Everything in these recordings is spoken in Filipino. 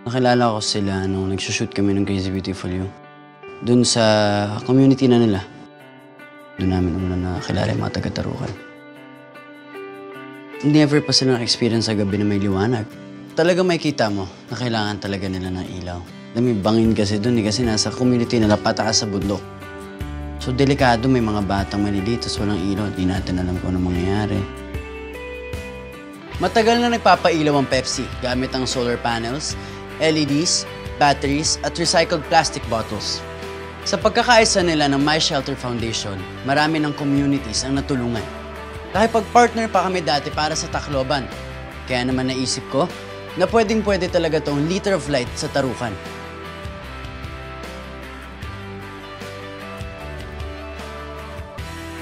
Nakilala ko sila nung nagsushoot kami ng Crazy Beautiful You. Doon sa community na nila. Doon namin una nakilala yung mga taga-Tarukan. Never pa sila na-experience sa gabi na may liwanag. Talaga makikita mo na kailangan talaga nila ng ilaw. May bangin kasi doon kasi nasa community nila pataas sa bundok. So delikado, may mga batang maliliit, tas walang ilaw, di natin alam kung anong mangyayari. Matagal na nagpapailaw ang Pepsi gamit ang solar panels, LEDs, batteries at recycled plastic bottles. Sa pagkakaisa nila ng My Shelter Foundation, marami ng communities ang natulungan. Nakipag-partner pa kami dati para sa Tacloban. Kaya naman naisip ko na pwedeng-pwede talaga tong Liter of Light sa Tarukan.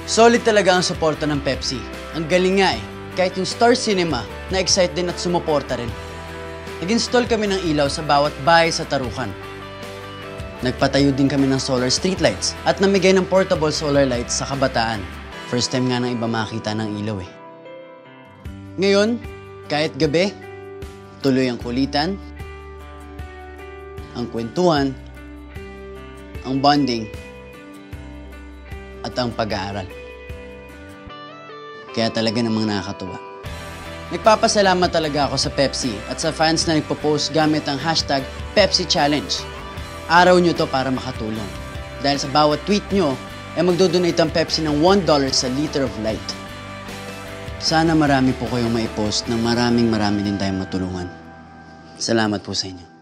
Solid talaga ang suporta ng Pepsi. Ang galing nga eh. Kahit yung Star Cinema, na-excite din at sumuporta rin. Nag-install kami ng ilaw sa bawat bahay sa Tarukan. Nagpatayo din kami ng solar streetlights at namigay ng portable solar lights sa kabataan. First time nga nang iba makita ng ilaw eh. Ngayon, kahit gabi, tuloy ang kulitan, ang kwentuhan, ang bonding, at ang pag-aaral. Kaya talaga namang nakakatuwa. Nagpapasalamat talaga ako sa Pepsi at sa fans na nagpo-post gamit ang hashtag Pepsi Challenge. Araw nyo to para makatulong. Dahil sa bawat tweet nyo, ay magdodonate ang Pepsi ng $1 sa Liter of Light. Sana marami po kayong maipost ng marami din tayong matulungan. Salamat po sa inyo.